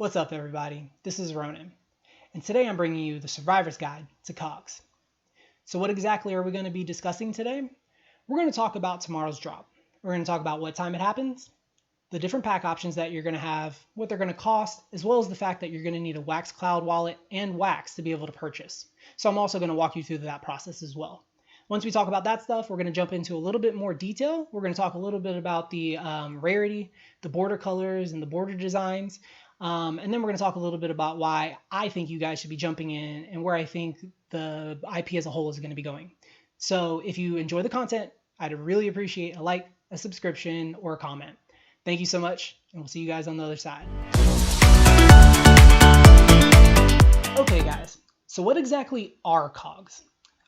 What's up, everybody? This is Ronan, and today I'm bringing you the Survivor's Guide to KOGs. So what exactly are we going to be discussing today? We're going to talk about tomorrow's drop. We're going to talk about what time it happens, the different pack options that you're going to have, what they're going to cost, as well as the fact that you're going to need a Wax Cloud wallet and Wax to be able to purchase. So I'm also going to walk you through that process as well. Once we talk about that stuff, we're going to jump into a little bit more detail. We're going to talk a little bit about the rarity, the border colors, and the border designs. And then we're going to talk a little bit about why I think you guys should be jumping in and where I think the IP as a whole is going to be going. So if you enjoy the content, I'd really appreciate a like, a subscription, or a comment. Thank you so much, and we'll see you guys on the other side. Okay, guys, so what exactly are KOGs?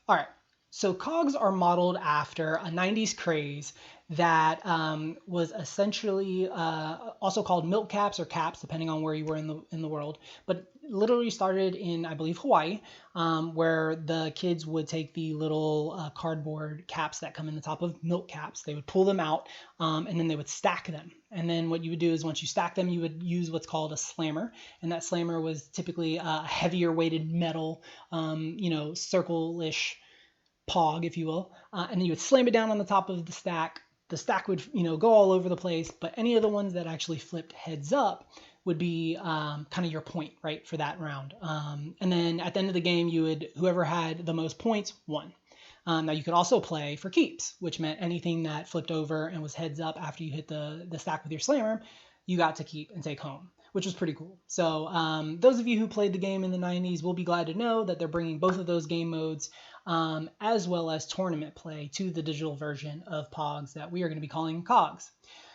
All right, so KOGs are modeled after a 90s craze that was essentially also called milk caps or caps, depending on where you were in the world. But literally started in, I believe, Hawaii, where the kids would take the little cardboard caps that come in the top of milk caps. They would pull them out, and then they would stack them. And then what you would do is once you stack them, you would use what's called a slammer. And that slammer was typically a heavier weighted metal, circle-ish pog, if you will. And then you would slam it down on the top of the stack. The stack would, go all over the place, but any of the ones that actually flipped heads up would be kind of your point, right, for that round. And then at the end of the game, whoever had the most points won. Now you could also play for keeps, which meant anything that flipped over and was heads up after you hit the stack with your slammer, you got to keep and take home, which was pretty cool. So those of you who played the game in the 90s will be glad to know that they're bringing both of those game modes as well as tournament play to the digital version of POGs that we are going to be calling KOGs.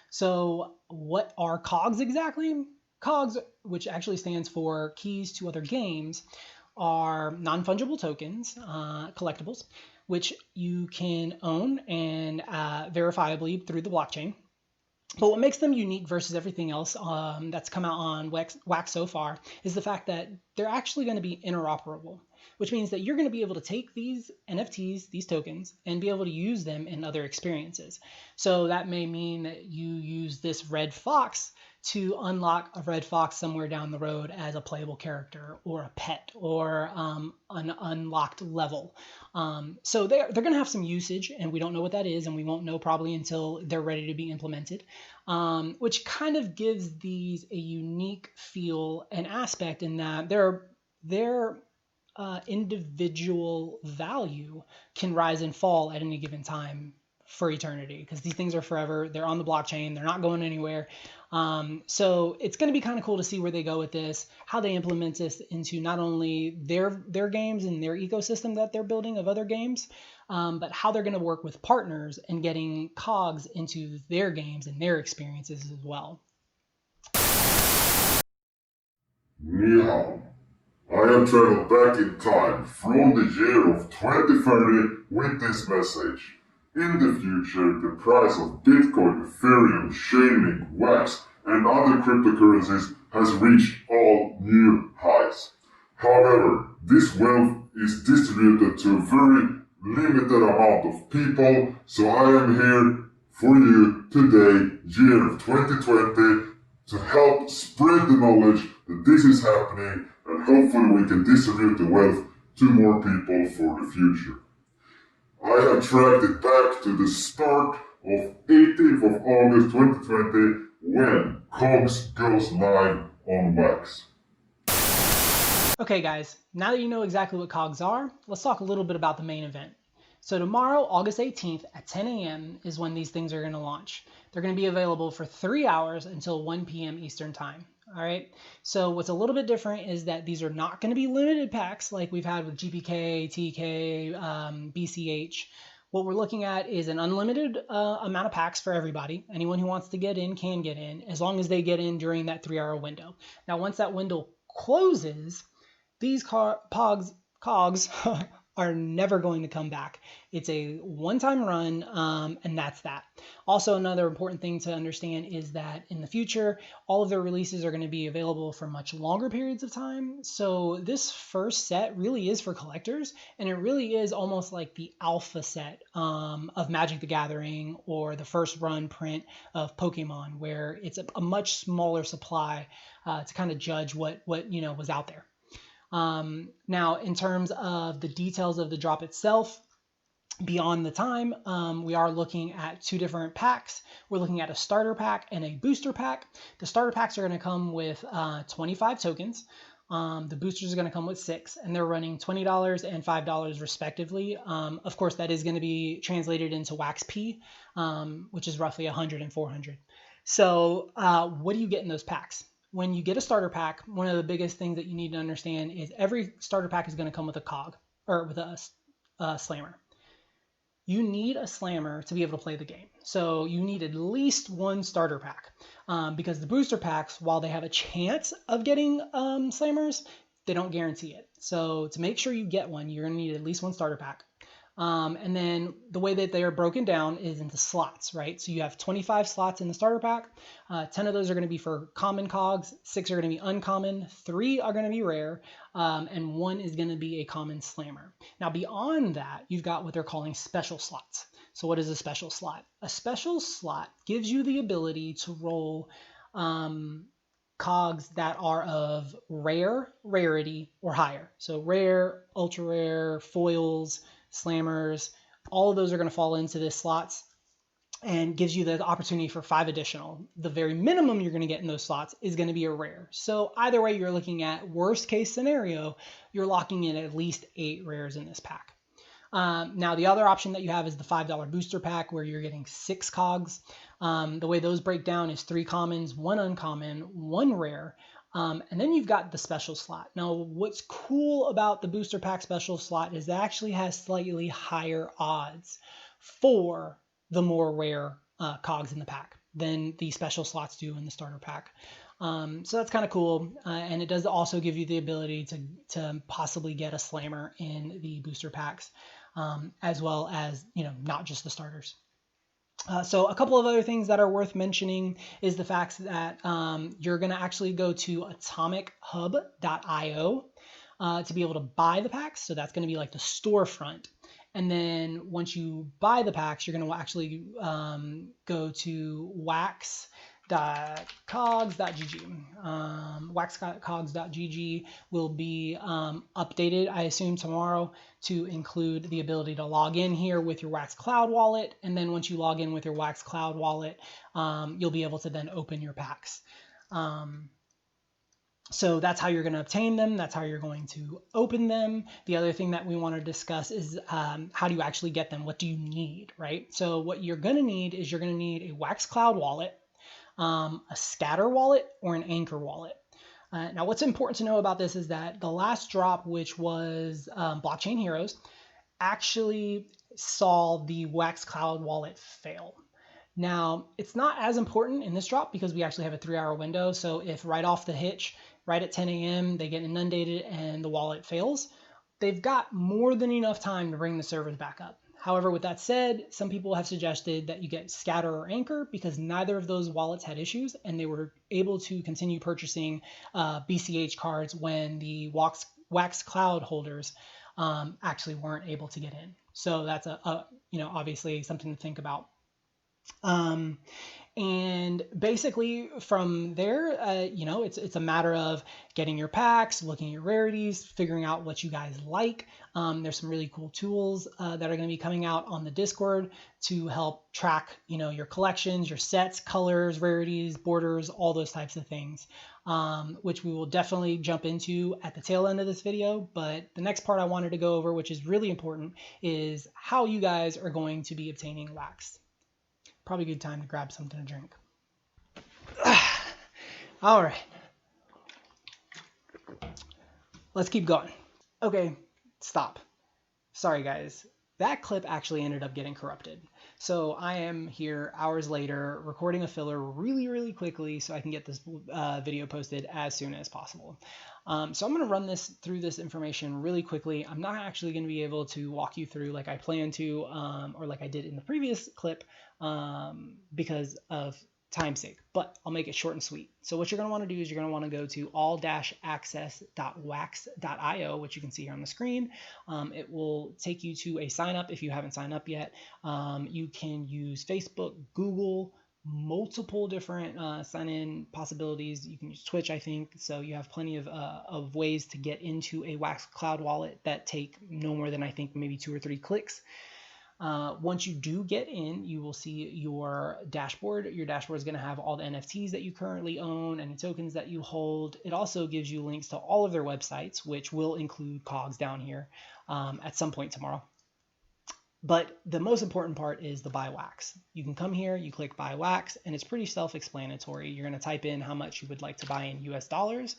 So what are KOGs exactly? KOGs, which actually stands for Keys to Other Games, are non-fungible tokens, collectibles, which you can own and verifiably through the blockchain. But what makes them unique versus everything else that's come out on Wax so far is the fact that they're actually going to be interoperable, which means that you're going to be able to take these NFTs, these tokens, and be able to use them in other experiences. So that may mean that you use this red fox to unlock a red fox somewhere down the road as a playable character or a pet or an unlocked level. So they're going to have some usage, and we don't know what that is, and we won't know probably until they're ready to be implemented, which kind of gives these a unique feel and aspect in that their individual value can rise and fall at any given time for eternity, because these things are forever. They're on the blockchain. They're not going anywhere. So it's going to be kind of cool to see where they go with this, how they implement this into not only their games and their ecosystem that they're building of other games, but how they're going to work with partners and getting KOGs into their games and their experiences as well. Ni hao. I have traveled back in time from the year of 2030 with this message. In the future, the price of Bitcoin, Ethereum, Chainlink, Wax, and other cryptocurrencies has reached all new highs. However, this wealth is distributed to a very limited amount of people, so I am here for you today, year of 2020, to help spread the knowledge that this is happening, and hopefully we can distribute the wealth to more people for the future. I have tracked it back to the start of 18th of August 2020 when KOGs goes live on Wax. Okay guys, now that you know exactly what KOGs are, let's talk a little bit about the main event. So tomorrow, August 18th at 10 a.m. is when these things are going to launch. They're going to be available for 3 hours until 1 p.m. Eastern Time. All right. So what's a little bit different is that these are not going to be limited packs like we've had with GPK, TK, BCH. What we're looking at is an unlimited amount of packs for everybody. Anyone who wants to get in can get in, as long as they get in during that 3-hour window. Now, once that window closes, these KOGs are never going to come back. It's a one-time run, and that's that. Also, another important thing to understand is that in the future, all of their releases are going to be available for much longer periods of time. So this first set really is for collectors, and it really is almost like the alpha set of Magic the Gathering or the first run print of Pokemon, where it's a much smaller supply to kind of judge what was out there. Now, in terms of the details of the drop itself, beyond the time, we are looking at two different packs. We're looking at a starter pack and a booster pack. The starter packs are going to come with 25 tokens. The boosters are going to come with 6, and they're running $20 and $5 respectively. Of course, that is going to be translated into wax P, which is roughly 100 and 400. So what do you get in those packs? When you get a starter pack, one of the biggest things that you need to understand is every starter pack is going to come with a KOG, or with a slammer. You need a slammer to be able to play the game. So you need at least one starter pack, because the booster packs, while they have a chance of getting slammers, they don't guarantee it. So to make sure you get one, you're going to need at least one starter pack. And then the way that they are broken down is into slots, right? So you have 25 slots in the starter pack. 10 of those are going to be for common KOGs, 6 are going to be uncommon, 3 are going to be rare, and 1 is going to be a common slammer. Now beyond that, you've got what they're calling special slots. So what is a special slot? A special slot gives you the ability to roll KOGs that are of rare, rarity, or higher. So rare, ultra rare, foils, slammers, all of those are going to fall into this slots, and gives you the opportunity for 5 additional. The very minimum you're going to get in those slots is going to be a rare. So either way, you're looking at worst case scenario, you're locking in at least 8 rares in this pack. Now, the other option that you have is the $5 booster pack, where you're getting 6 KOGs. The way those break down is 3 commons, 1 uncommon, 1 rare, and then you've got the special slot. Now, what's cool about the booster pack special slot is it actually has slightly higher odds for the more rare KOGs in the pack than the special slots do in the starter pack. So that's kind of cool, and it does also give you the ability to possibly get a slammer in the booster packs, as well as, not just the starters. So a couple of other things that are worth mentioning is the fact that you're going to actually go to atomichub.io to be able to buy the packs. So that's going to be like the storefront. And then once you buy the packs, you're going to actually go to wax.cogs.gg. Wax.cogs.gg will be updated, I assume, tomorrow to include the ability to log in here with your Wax Cloud wallet. And then once you log in with your Wax Cloud wallet, you'll be able to then open your packs. So that's how you're going to obtain them. That's how you're going to open them. The other thing that we want to discuss is how do you actually get them? What do you need, right? So what you're going to need is you're going to need a Wax Cloud wallet, a scatter wallet, or an anchor wallet. Now, what's important to know about this is that the last drop, which was Blockchain Heroes, actually saw the Wax Cloud wallet fail. Now, it's not as important in this drop because we actually have a 3-hour window. So if right off the hitch, right at 10 a.m., they get inundated and the wallet fails, they've got more than enough time to bring the servers back up. However, with that said, some people have suggested that you get Scatter or Anchor because neither of those wallets had issues and they were able to continue purchasing BCH cards when the Wax Cloud holders actually weren't able to get in. So that's obviously something to think about. And basically from there, it's a matter of getting your packs, looking at your rarities, figuring out what you guys like. There's some really cool tools that are going to be coming out on the Discord to help track, your collections, your sets, colors, rarities, borders, all those types of things, which we will definitely jump into at the tail end of this video. But the next part I wanted to go over, which is really important, is how you guys are going to be obtaining wax. Probably a good time to grab something to drink. All right. Let's keep going. Okay, stop. Sorry, guys. That clip actually ended up getting corrupted. So I am here hours later recording a filler really quickly so I can get this video posted as soon as possible. So I'm going to run this through this information really quickly. I'm not actually going to be able to walk you through like I plan to or like I did in the previous clip because of time's sake, but I'll make it short and sweet. So what you're going to want to do is you're going to want to go to all-access.wax.io, which you can see here on the screen. It will take you to a sign up if you haven't signed up yet. You can use Facebook, Google, multiple different sign-in possibilities. You can use Twitch, I think. So you have plenty of ways to get into a Wax Cloud wallet that take no more than I think maybe 2 or 3 clicks. Once you do get in, you will see your dashboard. Your dashboard is going to have all the NFTs that you currently own, any tokens that you hold. It also gives you links to all of their websites, which will include KOGs down here at some point tomorrow. But the most important part is the buy wax. You can come here, you click buy wax, and it's pretty self-explanatory. You're going to type in how much you would like to buy in US dollars.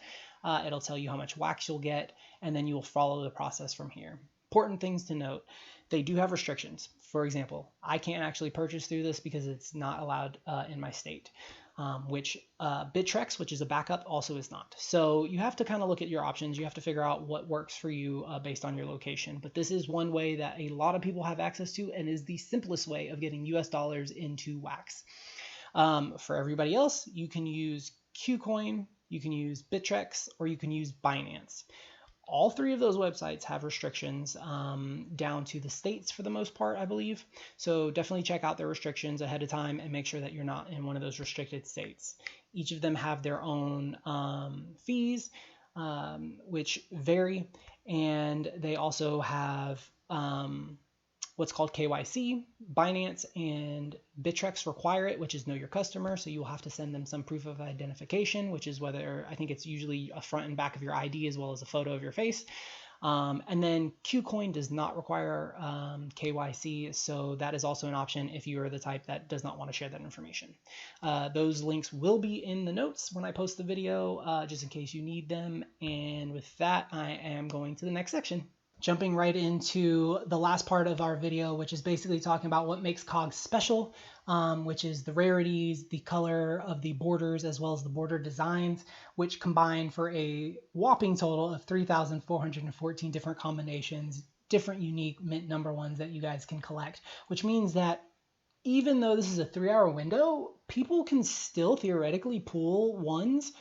It'll tell you how much wax you'll get, and then you will follow the process from here. Important things to note. They do have restrictions. For example, I can't actually purchase through this because it's not allowed in my state, which Bittrex, which is a backup, also is not. So you have to kind of look at your options. You have to figure out what works for you based on your location. But this is one way that a lot of people have access to and is the simplest way of getting US dollars into wax. For everybody else, you can use KuCoin, you can use Bittrex, or you can use Binance. All 3 of those websites have restrictions down to the states for the most part, I believe. So definitely check out their restrictions ahead of time and make sure that you're not in one of those restricted states. Each of them have their own fees, which vary, and they also have what's called KYC. Binance and Bittrex require it, which is know your customer. So you will have to send them some proof of identification, which is whether, I think it's usually a front and back of your ID as well as a photo of your face. And then KuCoin does not require KYC, so that is also an option if you are the type that does not want to share that information. Those links will be in the notes when I post the video, just in case you need them. And with that, I am going to the next section. Jumping right into the last part of our video, which is basically talking about what makes KOGs special, which is the rarities, the color of the borders, as well as the border designs, which combine for a whopping total of 3,414 different combinations, different unique mint number ones that you guys can collect, which means that even though this is a 3-hour window, people can still theoretically pull ones,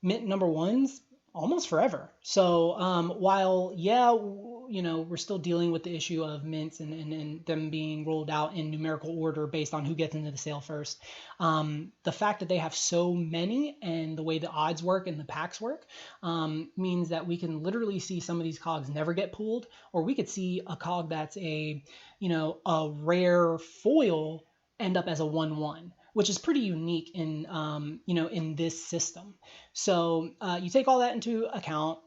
mint number ones, almost forever. So while, yeah, we're still dealing with the issue of mints and them being rolled out in numerical order based on who gets into the sale first, the fact that they have so many and the way the odds work and the packs work means that we can literally see some of these COGs never get pulled, or we could see a COG that's a rare foil end up as a 1/1, which is pretty unique in in this system. So you take all that into account,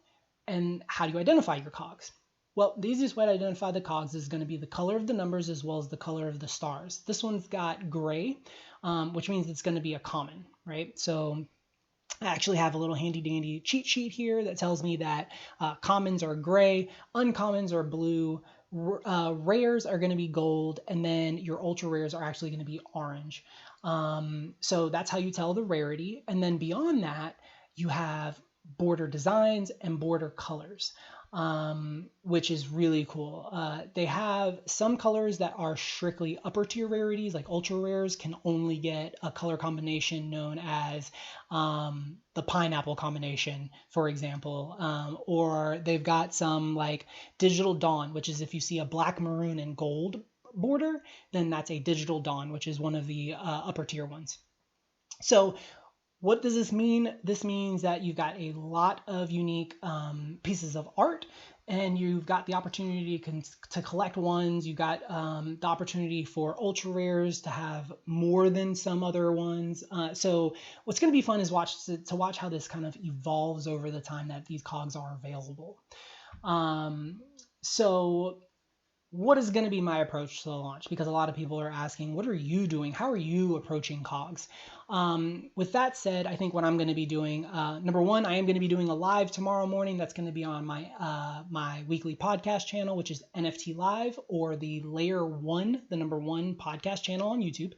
and how do you identify your COGs? Well, the easiest way to identify the COGs is going to be the color of the numbers as well as the color of the stars. This one's got gray, which means it's going to be a common, right? So I actually have a little handy dandy cheat sheet here that tells me that commons are gray, uncommons are blue, rares are going to be gold, and then your ultra rares are actually going to be orange. So that's how you tell the rarity. And then beyond that, you have border designs and border colors, which is really cool. They have some colors that are strictly upper tier rarities, like ultra rares can only get a color combination known as the pineapple combination, for example. Or they've got some like digital dawn, which is if you see a black, maroon, and gold border, then that's a digital dawn, which is one of the upper tier ones. So what does this mean? This means that you've got a lot of unique pieces of art, and you've got the opportunity to collect ones. You've got the opportunity for ultra rares to have more than some other ones. So what's going to be fun is to watch how this kind of evolves over the time that these COGs are available. So what is going to be my approach to the launch? Because a lot of people are asking, what are you doing? How are you approaching COGs? With that said, I think what I'm going to be doing, number one, I am going to be doing a live tomorrow morning. That's going to be on my weekly podcast channel, which is NFT Live, or the Layer One, the number one podcast channel on YouTube.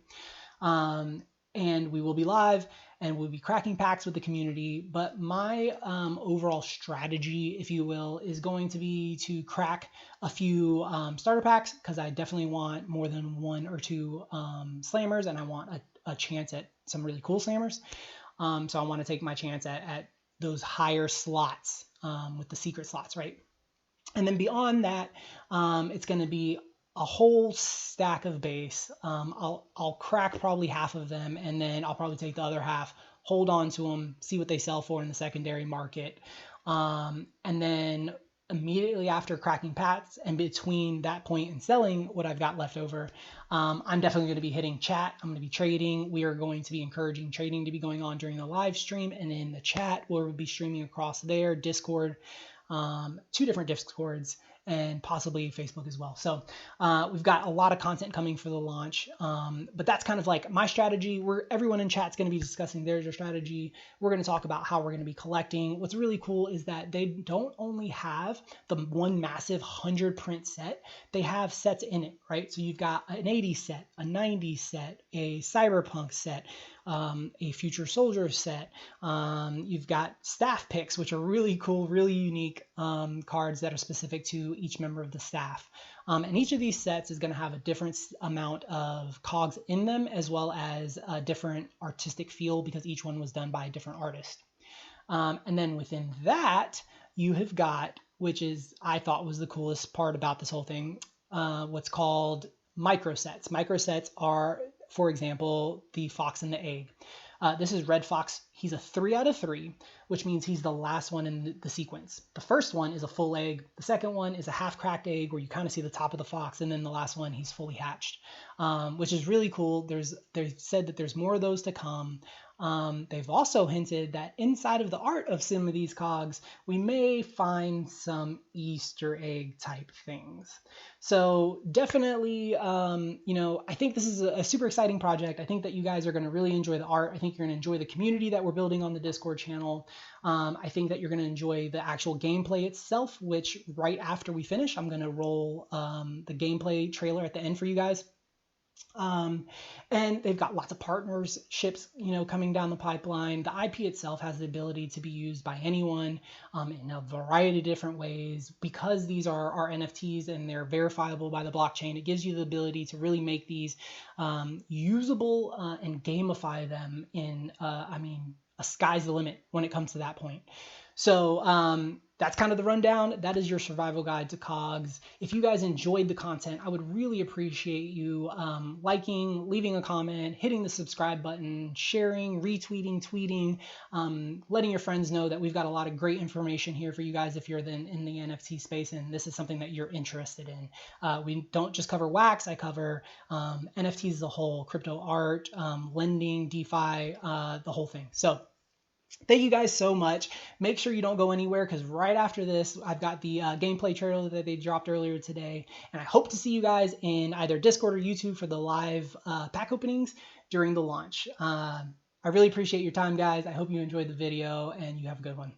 And we will be live and we'll be cracking packs with the community. But my overall strategy, if you will, is going to be to crack a few starter packs, because I definitely want more than one or two slammers, and I want a chance at some really cool slammers. So I want to take my chance at those higher slots with the secret slots, right? And then beyond that, it's going to be a whole stack of base. I'll crack probably half of them, and then I'll probably take the other half, hold on to them, see what they sell for in the secondary market, and then immediately after cracking packs and between that point and selling what I've got left over, I'm definitely going to be hitting chat. I'm going to be trading. We are going to be encouraging trading to be going on during the live stream, and in the chat we'll be streaming across there, Discord, 2 different Discords, and possibly Facebook as well. So we've got a lot of content coming for the launch, but that's kind of like my strategy. Everyone in chat's going to be discussing their strategy. We're going to talk about how we're going to be collecting. What's really cool is that they don't only have the one massive 100 print set, they have sets in it, right? So you've got an 80 set, a 90 set, a cyberpunk set, a future soldier set. You've got staff picks, which are really cool, really unique cards that are specific to each member of the staff. And each of these sets is going to have a different amount of cogs in them, as well as a different artistic feel, because each one was done by a different artist. And then within that, you have got, which is I thought was the coolest part about this whole thing, what's called micro sets. Micro sets are, for example, the fox and the egg. This is Red Fox. He's a 3 out of 3, which means he's the last one in the sequence. The first one is a full egg. The second one is a half-cracked egg where you kind of see the top of the fox. And then the last one, he's fully hatched, which is really cool. They've said that there's more of those to come. They've also hinted that inside of the art of some of these cogs, we may find some Easter egg type things. So definitely, I think this is a super exciting project. I think that you guys are going to really enjoy the art. I think you're going to enjoy the community that we're building on the Discord channel. I think that you're going to enjoy the actual gameplay itself, which right after we finish, I'm going to roll the gameplay trailer at the end for you guys. And they've got lots of partnerships, coming down the pipeline. The IP itself has the ability to be used by anyone in a variety of different ways. Because these are NFTs and they're verifiable by the blockchain, it gives you the ability to really make these usable and gamify them in, a sky's the limit when it comes to that point. So that's kind of the rundown. That is your survival guide to COGs. If you guys enjoyed the content, I would really appreciate you liking, leaving a comment, hitting the subscribe button, sharing, retweeting, tweeting, letting your friends know that we've got a lot of great information here for you guys if you're in the NFT space and this is something that you're interested in. We don't just cover wax. I cover NFTs as a whole, crypto art, lending, DeFi, the whole thing. So thank you guys so much. Make sure you don't go anywhere, because right after this, I've got the gameplay trailer that they dropped earlier today. And I hope to see you guys in either Discord or YouTube for the live pack openings during the launch. I really appreciate your time, guys. I hope you enjoyed the video and you have a good one.